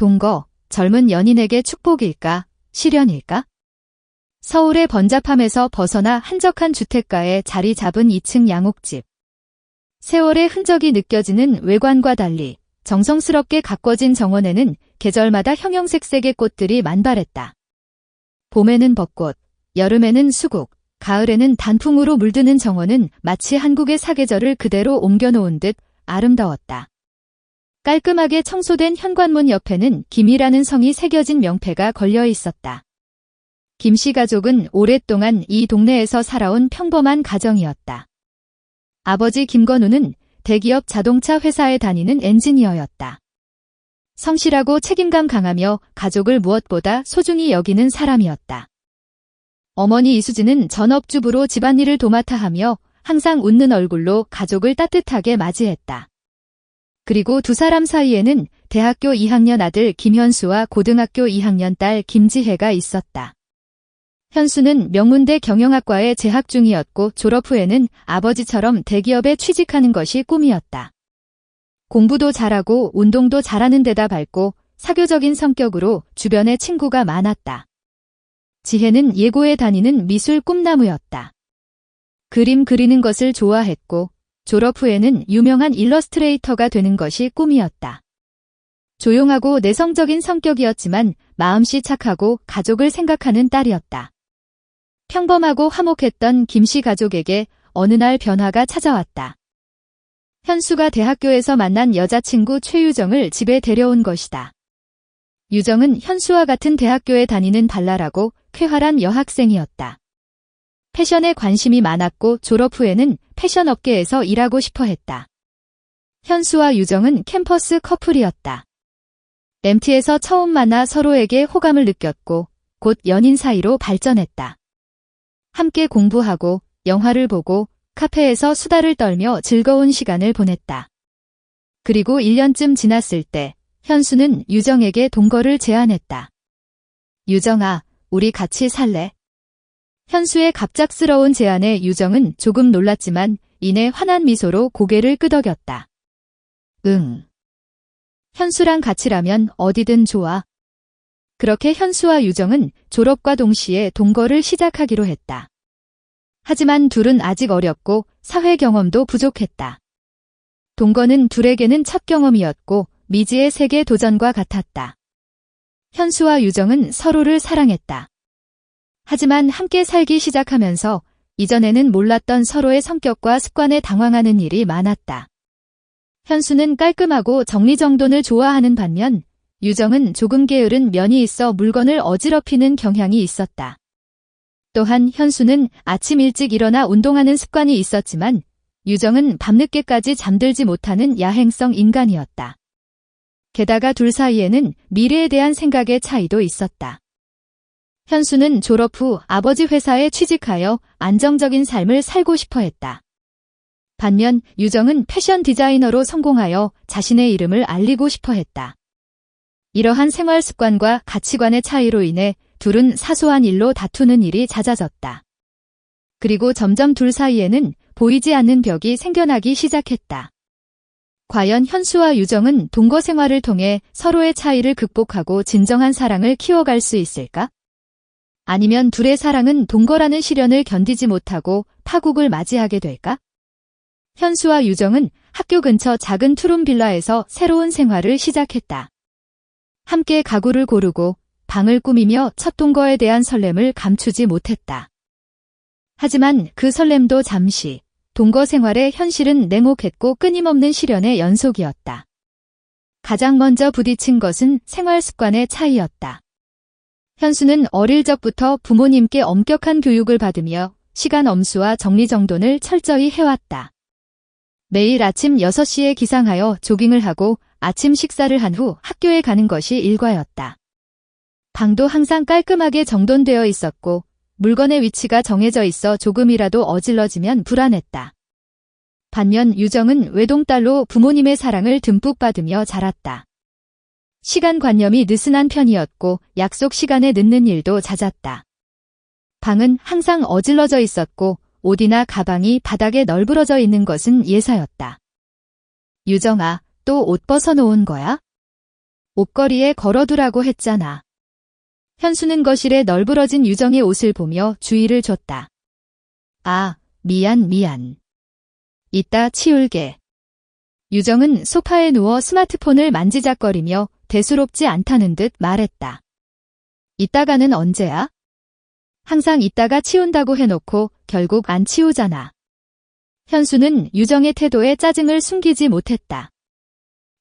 동거, 젊은 연인에게 축복일까, 시련일까? 서울의 번잡함에서 벗어나 한적한 주택가에 자리 잡은 2층 양옥집. 세월의 흔적이 느껴지는 외관과 달리 정성스럽게 가꿔진 정원에는 계절마다 형형색색의 꽃들이 만발했다. 봄에는 벚꽃, 여름에는 수국, 가을에는 단풍으로 물드는 정원은 마치 한국의 사계절을 그대로 옮겨놓은 듯 아름다웠다. 깔끔하게 청소된 현관문 옆에는 김이라는 성이 새겨진 명패가 걸려 있었다. 김씨 가족은 오랫동안 이 동네에서 살아온 평범한 가정이었다. 아버지 김건우는 대기업 자동차 회사에 다니는 엔지니어였다. 성실하고 책임감 강하며 가족을 무엇보다 소중히 여기는 사람이었다. 어머니 이수진은 전업주부로 집안일을 도맡아 하며 항상 웃는 얼굴로 가족을 따뜻하게 맞이했다. 그리고 두 사람 사이에는 대학교 2학년 아들 김현수와 고등학교 2학년 딸 김지혜가 있었다. 현수는 명문대 경영학과에 재학 중이었고 졸업 후에는 아버지처럼 대기업에 취직하는 것이 꿈이었다. 공부도 잘하고 운동도 잘하는 데다 밝고 사교적인 성격으로 주변에 친구가 많았다. 지혜는 예고에 다니는 미술 꿈나무였다. 그림 그리는 것을 좋아했고 졸업 후에는 유명한 일러스트레이터가 되는 것이 꿈이었다. 조용하고 내성적인 성격이었지만 마음씨 착하고 가족을 생각하는 딸이었다. 평범하고 화목했던 김씨 가족에게 어느 날 변화가 찾아왔다. 현수가 대학교에서 만난 여자친구 최유정을 집에 데려온 것이다. 유정은 현수와 같은 대학교에 다니는 발랄하고 쾌활한 여학생이었다. 패션에 관심이 많았고 졸업 후에는 패션 업계에서 일하고 싶어 했다. 현수와 유정은 캠퍼스 커플이었다. MT에서 처음 만나 서로에게 호감을 느꼈고 곧 연인 사이로 발전했다. 함께 공부하고 영화를 보고 카페에서 수다를 떨며 즐거운 시간을 보냈다. 그리고 1년쯤 지났을 때 현수는 유정에게 동거를 제안했다. 유정아, 우리 같이 살래? 현수의 갑작스러운 제안에 유정은 조금 놀랐지만 이내 환한 미소로 고개를 끄덕였다. 응. 현수랑 같이라면 어디든 좋아. 그렇게 현수와 유정은 졸업과 동시에 동거를 시작하기로 했다. 하지만 둘은 아직 어렸고 사회 경험도 부족했다. 동거는 둘에게는 첫 경험이었고 미지의 세계 도전과 같았다. 현수와 유정은 서로를 사랑했다. 하지만 함께 살기 시작하면서 이전에는 몰랐던 서로의 성격과 습관에 당황하는 일이 많았다. 현수는 깔끔하고 정리정돈을 좋아하는 반면 유정은 조금 게으른 면이 있어 물건을 어지럽히는 경향이 있었다. 또한 현수는 아침 일찍 일어나 운동하는 습관이 있었지만 유정은 밤늦게까지 잠들지 못하는 야행성 인간이었다. 게다가 둘 사이에는 미래에 대한 생각의 차이도 있었다. 현수는 졸업 후 아버지 회사에 취직하여 안정적인 삶을 살고 싶어 했다. 반면 유정은 패션 디자이너로 성공하여 자신의 이름을 알리고 싶어 했다. 이러한 생활 습관과 가치관의 차이로 인해 둘은 사소한 일로 다투는 일이 잦아졌다. 그리고 점점 둘 사이에는 보이지 않는 벽이 생겨나기 시작했다. 과연 현수와 유정은 동거 생활을 통해 서로의 차이를 극복하고 진정한 사랑을 키워갈 수 있을까? 아니면 둘의 사랑은 동거라는 시련을 견디지 못하고 파국을 맞이하게 될까? 현수와 유정은 학교 근처 작은 투룸 빌라에서 새로운 생활을 시작했다. 함께 가구를 고르고 방을 꾸미며 첫 동거에 대한 설렘을 감추지 못했다. 하지만 그 설렘도 잠시, 동거 생활의 현실은 냉혹했고 끊임없는 시련의 연속이었다. 가장 먼저 부딪힌 것은 생활 습관의 차이였다. 현수는 어릴 적부터 부모님께 엄격한 교육을 받으며 시간 엄수와 정리정돈을 철저히 해왔다. 매일 아침 6시에 기상하여 조깅을 하고 아침 식사를 한 후 학교에 가는 것이 일과였다. 방도 항상 깔끔하게 정돈되어 있었고 물건의 위치가 정해져 있어 조금이라도 어질러지면 불안했다. 반면 유정은 외동딸로 부모님의 사랑을 듬뿍 받으며 자랐다. 시간관념이 느슨한 편이었고 약속 시간에 늦는 일도 잦았다. 방은 항상 어질러져 있었고 옷이나 가방이 바닥에 널브러져 있는 것은 예사였다. 유정아, 또 옷 벗어놓은 거야? 옷걸이에 걸어두라고 했잖아. 현수는 거실에 널브러진 유정의 옷을 보며 주의를 줬다. 아, 미안. 이따 치울게. 유정은 소파에 누워 스마트폰을 만지작거리며 대수롭지 않다는 듯 말했다. 이따가는 언제야? 항상 이따가 치운다고 해놓고 결국 안 치우잖아. 현수는 유정의 태도에 짜증을 숨기지 못했다.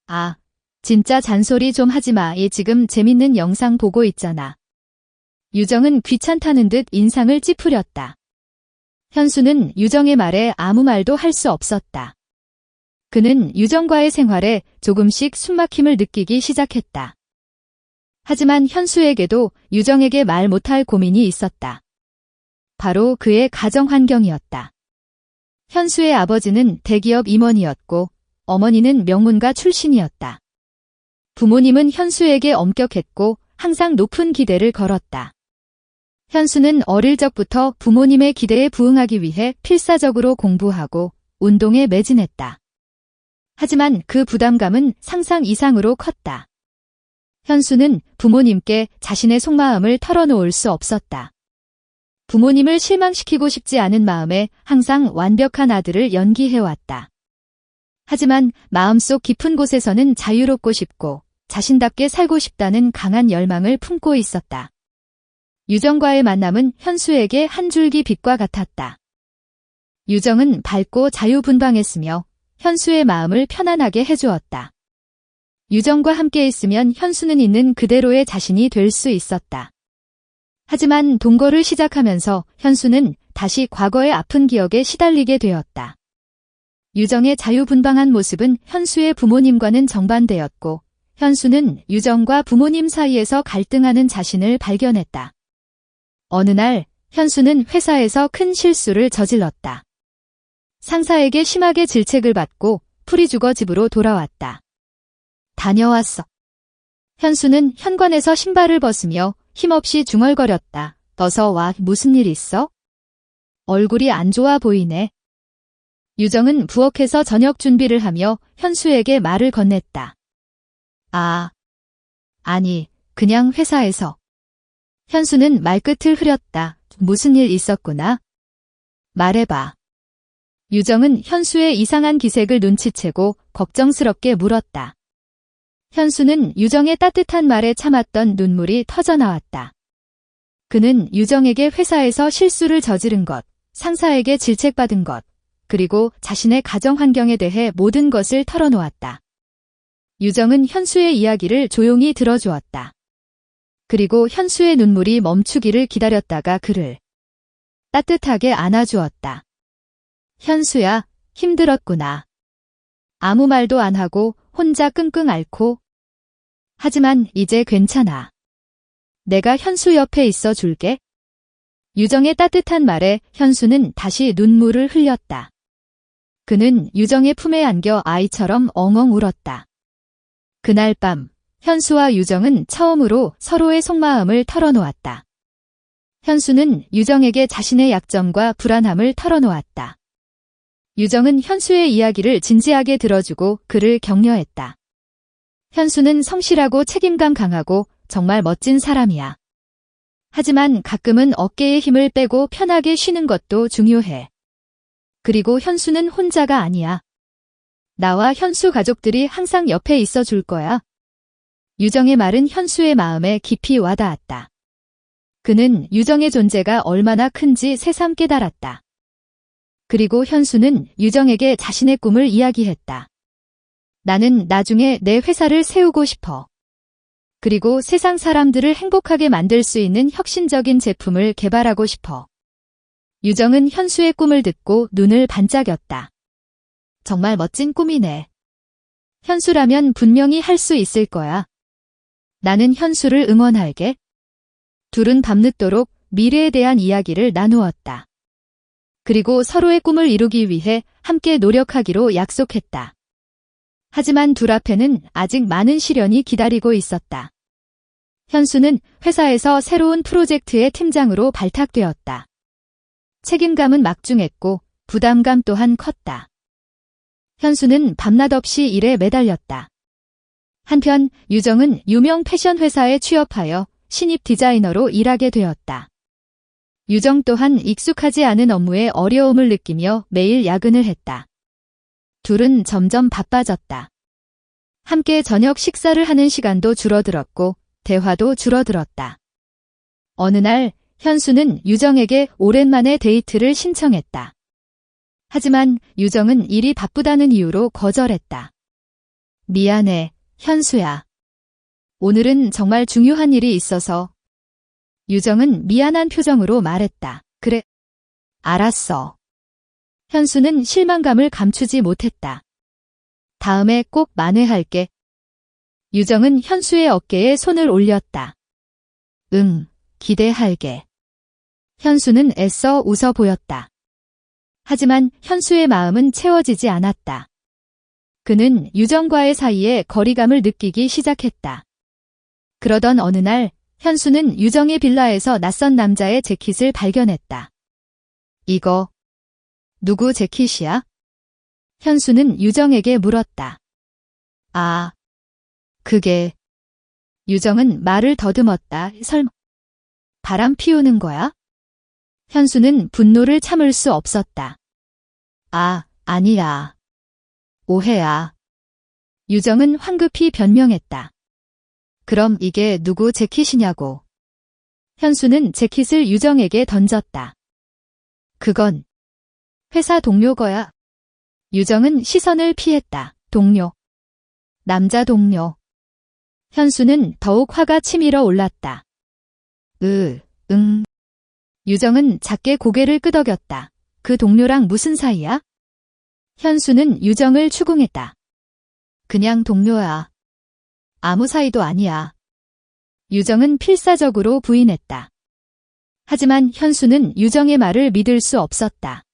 아, 진짜 잔소리 좀 하지 마. 얘 지금 재밌는 영상 보고 있잖아. 유정은 귀찮다는 듯 인상을 찌푸렸다. 현수는 유정의 말에 아무 말도 할 수 없었다. 그는 유정과의 생활에 조금씩 숨막힘을 느끼기 시작했다. 하지만 현수에게도 유정에게 말 못할 고민이 있었다. 바로 그의 가정 환경이었다. 현수의 아버지는 대기업 임원이었고 어머니는 명문가 출신이었다. 부모님은 현수에게 엄격했고 항상 높은 기대를 걸었다. 현수는 어릴 적부터 부모님의 기대에 부응하기 위해 필사적으로 공부하고 운동에 매진했다. 하지만 그 부담감은 상상 이상으로 컸다. 현수는 부모님께 자신의 속마음을 털어놓을 수 없었다. 부모님을 실망시키고 싶지 않은 마음에 항상 완벽한 아들을 연기해왔다. 하지만 마음속 깊은 곳에서는 자유롭고 싶고 자신답게 살고 싶다는 강한 열망을 품고 있었다. 유정과의 만남은 현수에게 한 줄기 빛과 같았다. 유정은 밝고 자유분방했으며 현수의 마음을 편안하게 해주었다. 유정과 함께 있으면 현수는 있는 그대로의 자신이 될 수 있었다. 하지만 동거를 시작하면서 현수는 다시 과거의 아픈 기억에 시달리게 되었다. 유정의 자유분방한 모습은 현수의 부모님과는 정반대였고 현수는 유정과 부모님 사이에서 갈등하는 자신을 발견했다. 어느 날 현수는 회사에서 큰 실수를 저질렀다. 상사에게 심하게 질책을 받고 풀이 죽어 집으로 돌아왔다. 다녀왔어. 현수는 현관에서 신발을 벗으며 힘없이 중얼거렸다. 어서 와, 무슨 일 있어? 얼굴이 안 좋아 보이네. 유정은 부엌에서 저녁 준비를 하며 현수에게 말을 건넸다. 아니, 그냥 회사에서. 현수는 말끝을 흐렸다. 무슨 일 있었구나. 말해봐. 유정은 현수의 이상한 기색을 눈치채고 걱정스럽게 물었다. 현수는 유정의 따뜻한 말에 참았던 눈물이 터져나왔다. 그는 유정에게 회사에서 실수를 저지른 것, 상사에게 질책받은 것, 그리고 자신의 가정 환경에 대해 모든 것을 털어놓았다. 유정은 현수의 이야기를 조용히 들어주었다. 그리고 현수의 눈물이 멈추기를 기다렸다가 그를 따뜻하게 안아주었다. 현수야, 힘들었구나. 아무 말도 안 하고 혼자 끙끙 앓고. 하지만 이제 괜찮아. 내가 현수 옆에 있어 줄게. 유정의 따뜻한 말에 현수는 다시 눈물을 흘렸다. 그는 유정의 품에 안겨 아이처럼 엉엉 울었다. 그날 밤 현수와 유정은 처음으로 서로의 속마음을 털어놓았다. 현수는 유정에게 자신의 약점과 불안함을 털어놓았다. 유정은 현수의 이야기를 진지하게 들어주고 그를 격려했다. 현수는 성실하고 책임감 강하고 정말 멋진 사람이야. 하지만 가끔은 어깨에 힘을 빼고 편하게 쉬는 것도 중요해. 그리고 현수는 혼자가 아니야. 나와 현수 가족들이 항상 옆에 있어 줄 거야. 유정의 말은 현수의 마음에 깊이 와닿았다. 그는 유정의 존재가 얼마나 큰지 새삼 깨달았다. 그리고 현수는 유정에게 자신의 꿈을 이야기했다. 나는 나중에 내 회사를 세우고 싶어. 그리고 세상 사람들을 행복하게 만들 수 있는 혁신적인 제품을 개발하고 싶어. 유정은 현수의 꿈을 듣고 눈을 반짝였다. 정말 멋진 꿈이네. 현수라면 분명히 할 수 있을 거야. 나는 현수를 응원할게. 둘은 밤늦도록 미래에 대한 이야기를 나누었다. 그리고 서로의 꿈을 이루기 위해 함께 노력하기로 약속했다. 하지만 둘 앞에는 아직 많은 시련이 기다리고 있었다. 현수는 회사에서 새로운 프로젝트의 팀장으로 발탁되었다. 책임감은 막중했고 부담감 또한 컸다. 현수는 밤낮 없이 일에 매달렸다. 한편 유정은 유명 패션 회사에 취업하여 신입 디자이너로 일하게 되었다. 유정 또한 익숙하지 않은 업무에 어려움을 느끼며 매일 야근을 했다. 둘은 점점 바빠졌다. 함께 저녁 식사를 하는 시간도 줄어들었고 대화도 줄어들었다. 어느 날 현수는 유정에게 오랜만에 데이트를 신청했다. 하지만 유정은 일이 바쁘다는 이유로 거절했다. 미안해, 현수야. 오늘은 정말 중요한 일이 있어서. 유정은 미안한 표정으로 말했다. 그래, 알았어. 현수는 실망감을 감추지 못했다. 다음에 꼭 만회할게. 유정은 현수의 어깨에 손을 올렸다. 응, 기대할게. 현수는 애써 웃어 보였다. 하지만 현수의 마음은 채워지지 않았다. 그는 유정과의 사이에 거리감을 느끼기 시작했다. 그러던 어느 날 현수는 유정의 빌라에서 낯선 남자의 재킷을 발견했다. 이거 누구 재킷이야? 현수는 유정에게 물었다. 아, 그게... 유정은 말을 더듬었다. 설마 바람 피우는 거야? 현수는 분노를 참을 수 없었다. 아, 아니야. 오해야. 유정은 황급히 변명했다. 그럼 이게 누구 재킷이냐고. 현수는 재킷을 유정에게 던졌다. 그건 회사 동료 거야. 유정은 시선을 피했다. 동료. 남자 동료. 현수는 더욱 화가 치밀어 올랐다. 응. 유정은 작게 고개를 끄덕였다. 그 동료랑 무슨 사이야? 현수는 유정을 추궁했다. 그냥 동료야. 아무 사이도 아니야. 유정은 필사적으로 부인했다. 하지만 현수는 유정의 말을 믿을 수 없었다.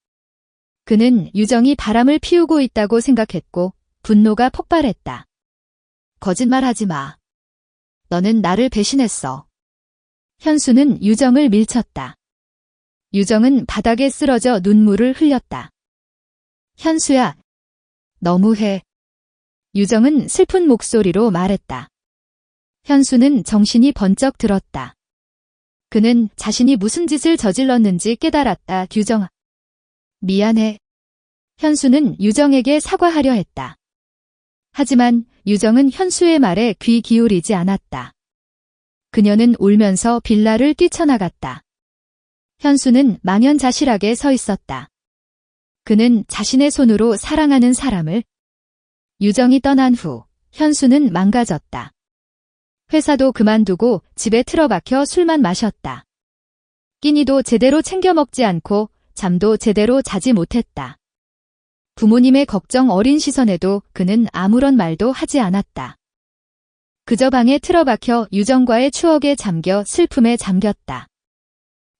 그는 유정이 바람을 피우고 있다고 생각했고 분노가 폭발했다. 거짓말하지 마. 너는 나를 배신했어. 현수는 유정을 밀쳤다. 유정은 바닥에 쓰러져 눈물을 흘렸다. 현수야, 너무해. 유정은 슬픈 목소리로 말했다. 현수는 정신이 번쩍 들었다. 그는 자신이 무슨 짓을 저질렀는지 깨달았다. 유정아. 미안해. 현수는 유정에게 사과하려 했다. 하지만 유정은 현수의 말에 귀 기울이지 않았다. 그녀는 울면서 빌라를 뛰쳐나갔다. 현수는 망연자실하게 서 있었다. 그는 자신의 손으로 사랑하는 사람을. 유정이 떠난 후 현수는 망가졌다. 회사도 그만두고 집에 틀어박혀 술만 마셨다. 끼니도 제대로 챙겨 먹지 않고 잠도 제대로 자지 못했다. 부모님의 걱정 어린 시선에도 그는 아무런 말도 하지 않았다. 그저 방에 틀어박혀 유정과의 추억에 잠겨 슬픔에 잠겼다.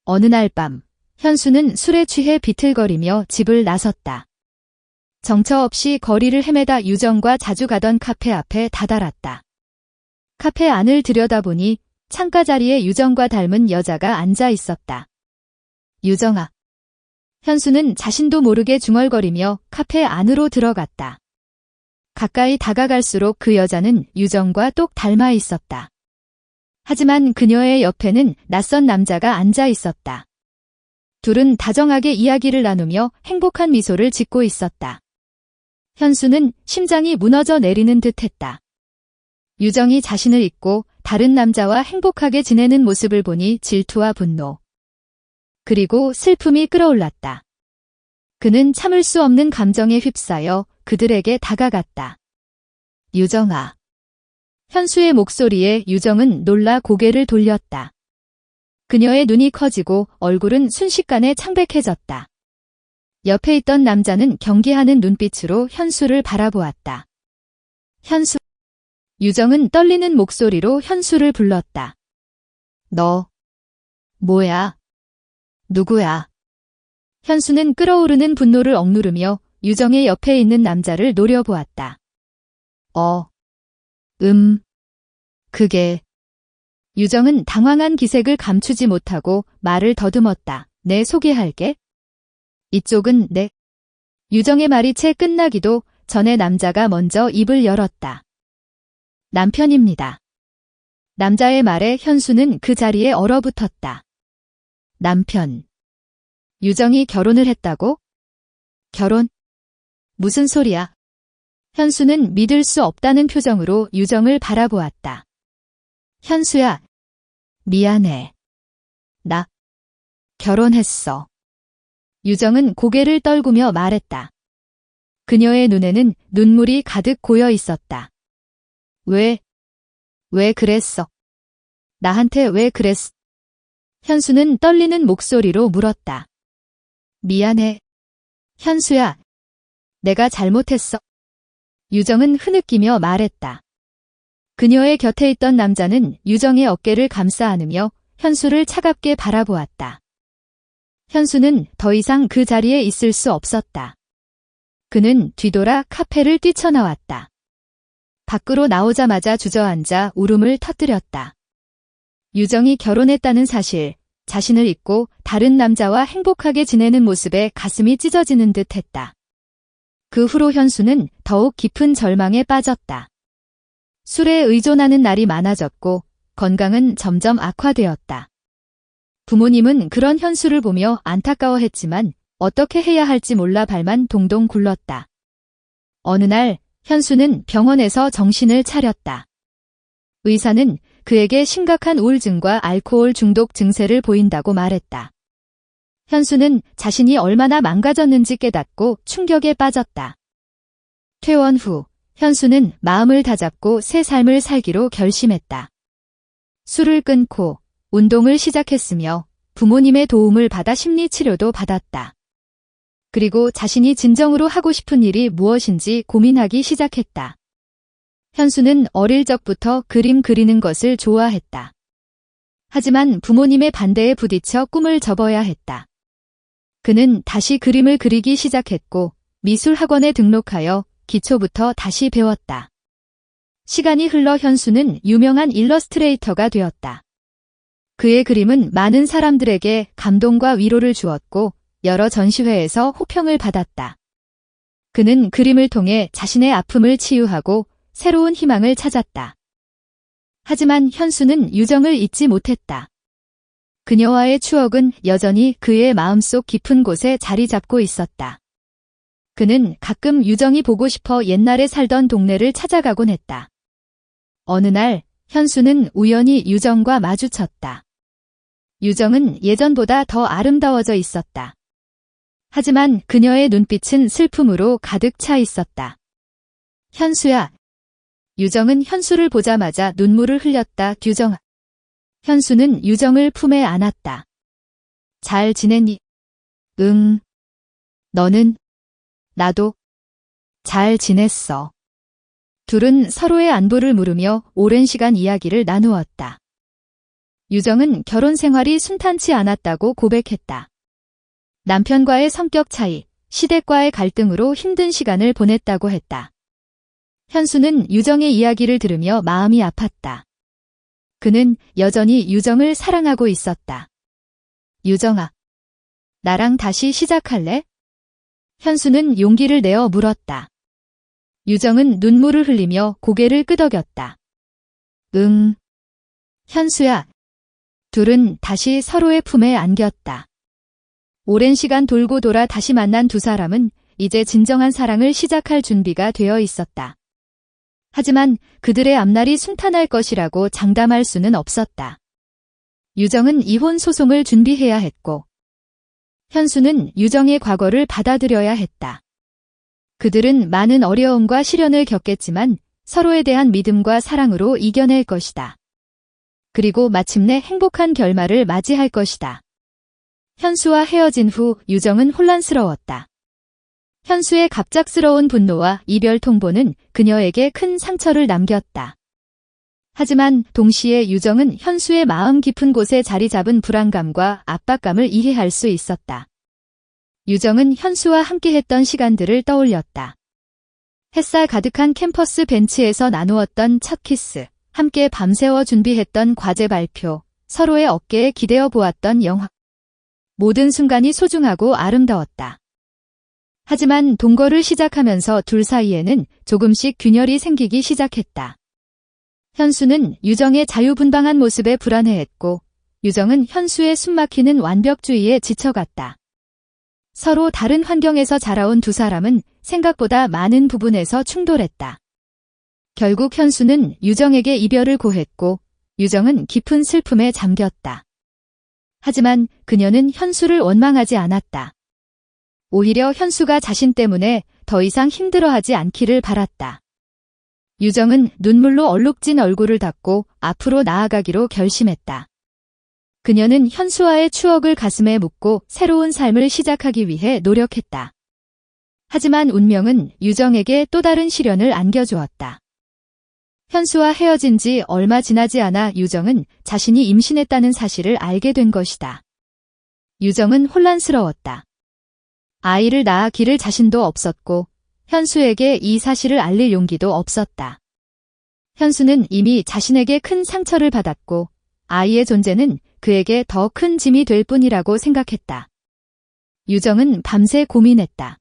어느 날 밤, 현수는 술에 취해 비틀거리며 집을 나섰다. 정처 없이 거리를 헤매다 유정과 자주 가던 카페 앞에 다다랐다. 카페 안을 들여다보니 창가 자리에 유정과 닮은 여자가 앉아 있었다. 유정아. 현수는 자신도 모르게 중얼거리며 카페 안으로 들어갔다. 가까이 다가갈수록 그 여자는 유정과 똑 닮아 있었다. 하지만 그녀의 옆에는 낯선 남자가 앉아 있었다. 둘은 다정하게 이야기를 나누며 행복한 미소를 짓고 있었다. 현수는 심장이 무너져 내리는 듯했다. 유정이 자신을 잊고 다른 남자와 행복하게 지내는 모습을 보니 질투와 분노, 그리고 슬픔이 끌어올랐다. 그는 참을 수 없는 감정에 휩싸여 그들에게 다가갔다. 유정아. 현수의 목소리에 유정은 놀라 고개를 돌렸다. 그녀의 눈이 커지고 얼굴은 순식간에 창백해졌다. 옆에 있던 남자는 경계하는 눈빛으로 현수를 바라보았다. 현수. 유정은 떨리는 목소리로 현수를 불렀다. 너 뭐야? 누구야? 현수는 끓어오르는 분노를 억누르며 유정의 옆에 있는 남자를 노려보았다. 그게... 유정은 당황한 기색을 감추지 못하고 말을 더듬었다. 내 소개할게. 이쪽은 내... 유정의 말이 채 끝나기도 전에 남자가 먼저 입을 열었다. 남편입니다. 남자의 말에 현수는 그 자리에 얼어붙었다. 남편. 유정이 결혼을 했다고? 결혼? 무슨 소리야? 현수는 믿을 수 없다는 표정으로 유정을 바라보았다. 현수야, 미안해. 나 결혼했어. 유정은 고개를 떨구며 말했다. 그녀의 눈에는 눈물이 가득 고여 있었다. 왜 그랬어? 나한테 왜 그랬어? 현수는 떨리는 목소리로 물었다. 미안해. 현수야, 내가 잘못했어. 유정은 흐느끼며 말했다. 그녀의 곁에 있던 남자는 유정의 어깨를 감싸 안으며 현수를 차갑게 바라보았다. 현수는 더 이상 그 자리에 있을 수 없었다. 그는 뒤돌아 카페를 뛰쳐나왔다. 밖으로 나오자마자 주저앉아 울음을 터뜨렸다. 유정이 결혼했다는 사실, 자신을 잊고 다른 남자와 행복하게 지내는 모습에 가슴이 찢어지는 듯 했다. 그 후로 현수는 더욱 깊은 절망에 빠졌다. 술에 의존하는 날이 많아졌고 건강은 점점 악화되었다. 부모님은 그런 현수를 보며 안타까워했지만 어떻게 해야 할지 몰라 발만 동동 굴렀다. 어느 날 현수는 병원에서 정신을 차렸다. 의사는 그에게 심각한 우울증과 알코올 중독 증세를 보인다고 말했다. 현수는 자신이 얼마나 망가졌는지 깨닫고 충격에 빠졌다. 퇴원 후 현수는 마음을 다잡고 새 삶을 살기로 결심했다. 술을 끊고 운동을 시작했으며 부모님의 도움을 받아 심리치료도 받았다. 그리고 자신이 진정으로 하고 싶은 일이 무엇인지 고민하기 시작했다. 현수는 어릴 적부터 그림 그리는 것을 좋아했다. 하지만 부모님의 반대에 부딪혀 꿈을 접어야 했다. 그는 다시 그림을 그리기 시작했고 미술학원에 등록하여 기초부터 다시 배웠다. 시간이 흘러 현수는 유명한 일러스트레이터가 되었다. 그의 그림은 많은 사람들에게 감동과 위로를 주었고 여러 전시회에서 호평을 받았다. 그는 그림을 통해 자신의 아픔을 치유하고 새로운 희망을 찾았다. 하지만 현수는 유정을 잊지 못했다. 그녀와의 추억은 여전히 그의 마음속 깊은 곳에 자리 잡고 있었다. 그는 가끔 유정이 보고 싶어 옛날에 살던 동네를 찾아가곤 했다. 어느 날 현수는 우연히 유정과 마주쳤다. 유정은 예전보다 더 아름다워져 있었다. 하지만 그녀의 눈빛은 슬픔으로 가득 차 있었다. 현수야. 유정은 현수를 보자마자 눈물을 흘렸다. 유정아. 현수는 유정을 품에 안았다. 잘 지냈니? 응. 너는? 나도 잘 지냈어. 둘은 서로의 안부를 물으며 오랜 시간 이야기를 나누었다. 유정은 결혼 생활이 순탄치 않았다고 고백했다. 남편과의 성격 차이, 시댁과의 갈등으로 힘든 시간을 보냈다고 했다. 현수는 유정의 이야기를 들으며 마음이 아팠다. 그는 여전히 유정을 사랑하고 있었다. 유정아, 나랑 다시 시작할래? 현수는 용기를 내어 물었다. 유정은 눈물을 흘리며 고개를 끄덕였다. 응. 현수야. 둘은 다시 서로의 품에 안겼다. 오랜 시간 돌고 돌아 다시 만난 두 사람은 이제 진정한 사랑을 시작할 준비가 되어 있었다. 하지만 그들의 앞날이 순탄할 것이라고 장담할 수는 없었다. 유정은 이혼 소송을 준비해야 했고 현수는 유정의 과거를 받아들여야 했다. 그들은 많은 어려움과 시련을 겪겠지만 서로에 대한 믿음과 사랑으로 이겨낼 것이다. 그리고 마침내 행복한 결말을 맞이할 것이다. 현수와 헤어진 후 유정은 혼란스러웠다. 현수의 갑작스러운 분노와 이별 통보는 그녀에게 큰 상처를 남겼다. 하지만 동시에 유정은 현수의 마음 깊은 곳에 자리 잡은 불안감과 압박감을 이해할 수 있었다. 유정은 현수와 함께했던 시간들을 떠올렸다. 햇살 가득한 캠퍼스 벤치에서 나누었던 첫 키스, 함께 밤새워 준비했던 과제 발표, 서로의 어깨에 기대어 보았던 영화. 모든 순간이 소중하고 아름다웠다. 하지만 동거를 시작하면서 둘 사이에는 조금씩 균열이 생기기 시작했다. 현수는 유정의 자유분방한 모습에 불안해했고 유정은 현수의 숨막히는 완벽주의에 지쳐갔다. 서로 다른 환경에서 자라온 두 사람은 생각보다 많은 부분에서 충돌했다. 결국 현수는 유정에게 이별을 고했고 유정은 깊은 슬픔에 잠겼다. 하지만 그녀는 현수를 원망하지 않았다. 오히려 현수가 자신 때문에 더 이상 힘들어하지 않기를 바랐다. 유정은 눈물로 얼룩진 얼굴을 닦고 앞으로 나아가기로 결심했다. 그녀는 현수와의 추억을 가슴에 묻고 새로운 삶을 시작하기 위해 노력했다. 하지만 운명은 유정에게 또 다른 시련을 안겨주었다. 현수와 헤어진 지 얼마 지나지 않아 유정은 자신이 임신했다는 사실을 알게 된 것이다. 유정은 혼란스러웠다. 아이를 낳아 기를 자신도 없었고 현수에게 이 사실을 알릴 용기도 없었다. 현수는 이미 자신에게 큰 상처를 받았고 아이의 존재는 그에게 더 큰 짐이 될 뿐이라고 생각했다. 유정은 밤새 고민했다.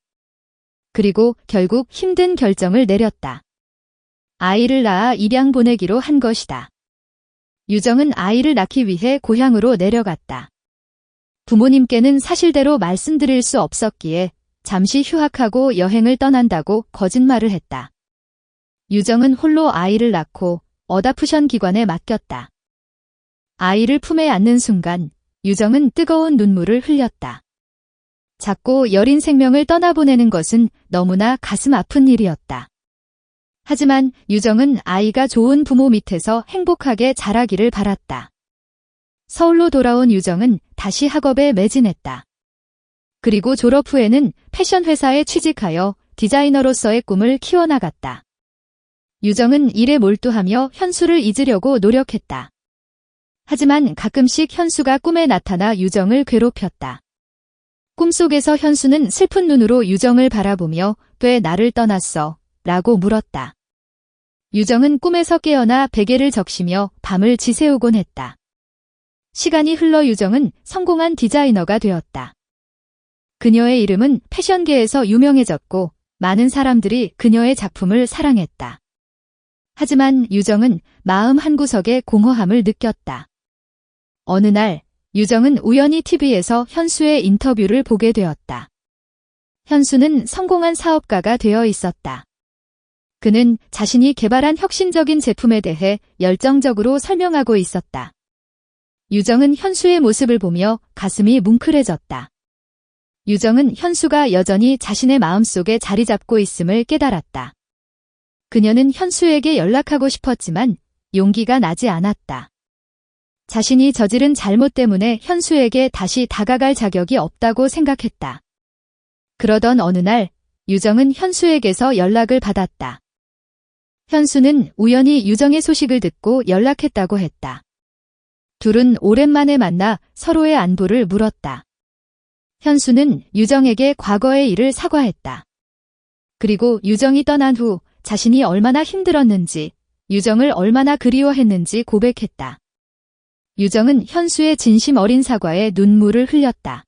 그리고 결국 힘든 결정을 내렸다. 아이를 낳아 입양 보내기로 한 것이다. 유정은 아이를 낳기 위해 고향으로 내려갔다. 부모님께는 사실대로 말씀드릴 수 없었기에 잠시 휴학하고 여행을 떠난다고 거짓말을 했다. 유정은 홀로 아이를 낳고 어다프션 기관에 맡겼다. 아이를 품에 안는 순간 유정은 뜨거운 눈물을 흘렸다. 작고 여린 생명을 떠나보내는 것은 너무나 가슴 아픈 일이었다. 하지만 유정은 아이가 좋은 부모 밑에서 행복하게 자라기를 바랐다. 서울로 돌아온 유정은 다시 학업에 매진했다. 그리고 졸업 후에는 패션 회사에 취직하여 디자이너로서의 꿈을 키워나갔다. 유정은 일에 몰두하며 현수를 잊으려고 노력했다. 하지만 가끔씩 현수가 꿈에 나타나 유정을 괴롭혔다. 꿈속에서 현수는 슬픈 눈으로 유정을 바라보며 왜 나를 떠났어? 라고 물었다. 유정은 꿈에서 깨어나 베개를 적시며 밤을 지새우곤 했다. 시간이 흘러 유정은 성공한 디자이너가 되었다. 그녀의 이름은 패션계에서 유명해졌고 많은 사람들이 그녀의 작품을 사랑했다. 하지만 유정은 마음 한구석에 공허함을 느꼈다. 어느 날 유정은 우연히 TV에서 현수의 인터뷰를 보게 되었다. 현수는 성공한 사업가가 되어 있었다. 그는 자신이 개발한 혁신적인 제품에 대해 열정적으로 설명하고 있었다. 유정은 현수의 모습을 보며 가슴이 뭉클해졌다. 유정은 현수가 여전히 자신의 마음속에 자리 잡고 있음을 깨달았다. 그녀는 현수에게 연락하고 싶었지만 용기가 나지 않았다. 자신이 저지른 잘못 때문에 현수에게 다시 다가갈 자격이 없다고 생각했다. 그러던 어느 날 유정은 현수에게서 연락을 받았다. 현수는 우연히 유정의 소식을 듣고 연락했다고 했다. 둘은 오랜만에 만나 서로의 안부를 물었다. 현수는 유정에게 과거의 일을 사과했다. 그리고 유정이 떠난 후 자신이 얼마나 힘들었는지, 유정을 얼마나 그리워했는지 고백했다. 유정은 현수의 진심 어린 사과에 눈물을 흘렸다.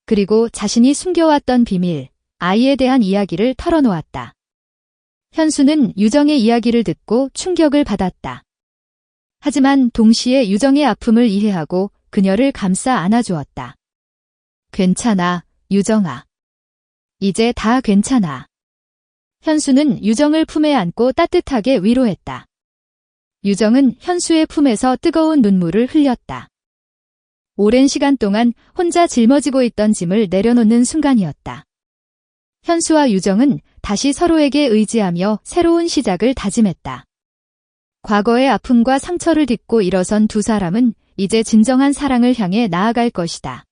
그리고 자신이 숨겨왔던 비밀, 아이에 대한 이야기를 털어놓았다. 현수는 유정의 이야기를 듣고 충격을 받았다. 하지만 동시에 유정의 아픔을 이해하고 그녀를 감싸 안아주었다. 괜찮아, 유정아. 이제 다 괜찮아. 현수는 유정을 품에 안고 따뜻하게 위로했다. 유정은 현수의 품에서 뜨거운 눈물을 흘렸다. 오랜 시간 동안 혼자 짊어지고 있던 짐을 내려놓는 순간이었다. 현수와 유정은 다시 서로에게 의지하며 새로운 시작을 다짐했다. 과거의 아픔과 상처를 딛고 일어선 두 사람은 이제 진정한 사랑을 향해 나아갈 것이다.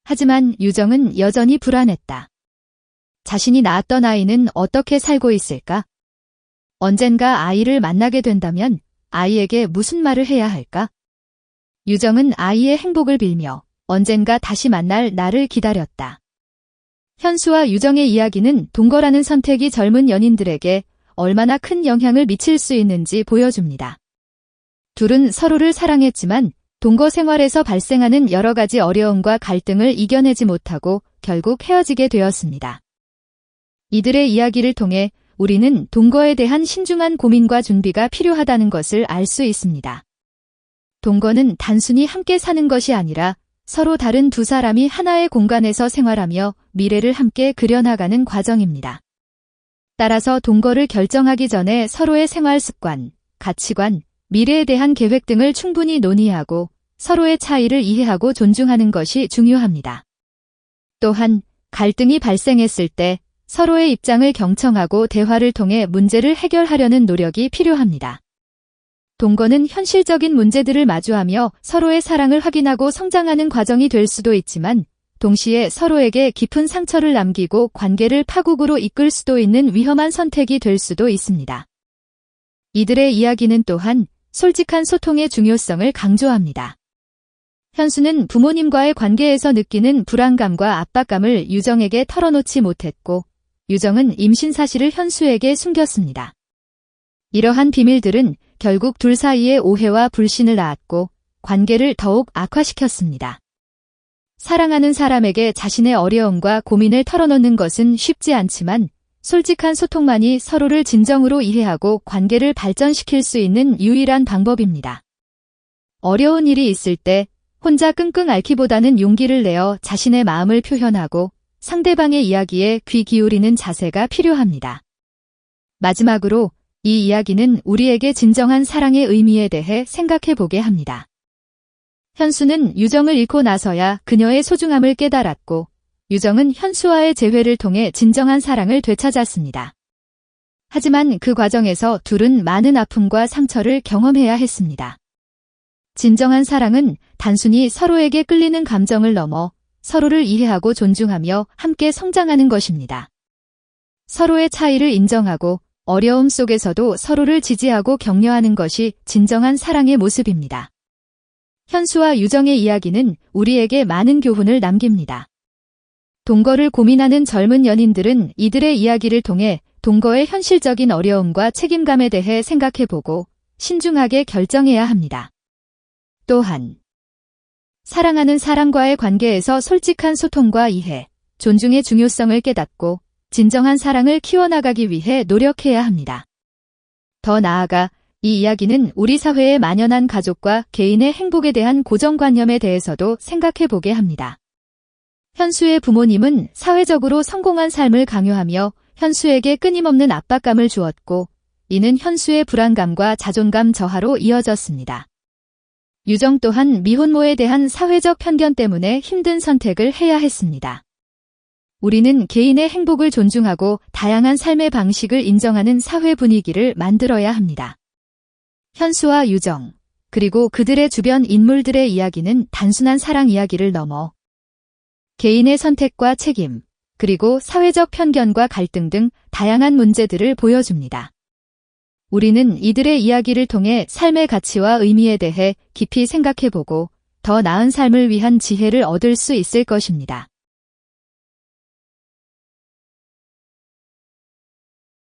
하지만 유정은 여전히 불안했다. 자신이 낳았던 아이는 어떻게 살고 있을까? 언젠가 아이를 만나게 된다면 아이에게 무슨 말을 해야 할까? 유정은 아이의 행복을 빌며 언젠가 다시 만날 날을 기다렸다. 현수와 유정의 이야기는 동거라는 선택이 젊은 연인들에게 얼마나 큰 영향을 미칠 수 있는지 보여줍니다. 둘은 서로를 사랑했지만 동거 생활에서 발생하는 여러 가지 어려움과 갈등을 이겨내지 못하고 결국 헤어지게 되었습니다. 이들의 이야기를 통해 우리는 동거에 대한 신중한 고민과 준비가 필요하다는 것을 알 수 있습니다. 동거는 단순히 함께 사는 것이 아니라 서로 다른 두 사람이 하나의 공간에서 생활하며 미래를 함께 그려나가는 과정입니다. 따라서 동거를 결정하기 전에 서로의 생활 습관, 가치관, 미래에 대한 계획 등을 충분히 논의하고 서로의 차이를 이해하고 존중하는 것이 중요합니다. 또한 갈등이 발생했을 때 서로의 입장을 경청하고 대화를 통해 문제를 해결하려는 노력이 필요합니다. 동거는 현실적인 문제들을 마주하며 서로의 사랑을 확인하고 성장하는 과정이 될 수도 있지만 동시에 서로에게 깊은 상처를 남기고 관계를 파국으로 이끌 수도 있는 위험한 선택이 될 수도 있습니다. 이들의 이야기는 또한 솔직한 소통의 중요성을 강조합니다. 현수는 부모님과의 관계에서 느끼는 불안감과 압박감을 유정에게 털어놓지 못했고 유정은 임신 사실을 현수에게 숨겼습니다. 이러한 비밀들은 결국 둘 사이에 오해와 불신을 낳았고 관계를 더욱 악화시켰습니다. 사랑하는 사람에게 자신의 어려움과 고민을 털어놓는 것은 쉽지 않지만 솔직한 소통만이 서로를 진정으로 이해하고 관계를 발전시킬 수 있는 유일한 방법입니다. 어려운 일이 있을 때 혼자 끙끙 앓기보다는 용기를 내어 자신의 마음을 표현하고 상대방의 이야기에 귀 기울이는 자세가 필요합니다. 마지막으로 이 이야기는 우리에게 진정한 사랑의 의미에 대해 생각해 보게 합니다. 현수는 유정을 잃고 나서야 그녀의 소중함을 깨달았고 유정은 현수와의 재회를 통해 진정한 사랑을 되찾았습니다. 하지만 그 과정에서 둘은 많은 아픔과 상처를 경험해야 했습니다. 진정한 사랑은 단순히 서로에게 끌리는 감정을 넘어 서로를 이해하고 존중하며 함께 성장하는 것입니다. 서로의 차이를 인정하고 어려움 속에서도 서로를 지지하고 격려하는 것이 진정한 사랑의 모습입니다. 현수와 유정의 이야기는 우리에게 많은 교훈을 남깁니다. 동거를 고민하는 젊은 연인들은 이들의 이야기를 통해 동거의 현실적인 어려움과 책임감에 대해 생각해보고 신중하게 결정해야 합니다. 또한 사랑하는 사람과의 관계에서 솔직한 소통과 이해, 존중의 중요성을 깨닫고 진정한 사랑을 키워나가기 위해 노력해야 합니다. 더 나아가 이 이야기는 우리 사회에 만연한 가족과 개인의 행복에 대한 고정관념에 대해서도 생각해보게 합니다. 현수의 부모님은 사회적으로 성공한 삶을 강요하며 현수에게 끊임없는 압박감을 주었고 이는 현수의 불안감과 자존감 저하로 이어졌습니다. 유정 또한 미혼모에 대한 사회적 편견 때문에 힘든 선택을 해야 했습니다. 우리는 개인의 행복을 존중하고 다양한 삶의 방식을 인정하는 사회 분위기를 만들어야 합니다. 현수와 유정, 그리고 그들의 주변 인물들의 이야기는 단순한 사랑 이야기를 넘어 개인의 선택과 책임, 그리고 사회적 편견과 갈등 등 다양한 문제들을 보여줍니다. 우리는 이들의 이야기를 통해 삶의 가치와 의미에 대해 깊이 생각해보고 더 나은 삶을 위한 지혜를 얻을 수 있을 것입니다.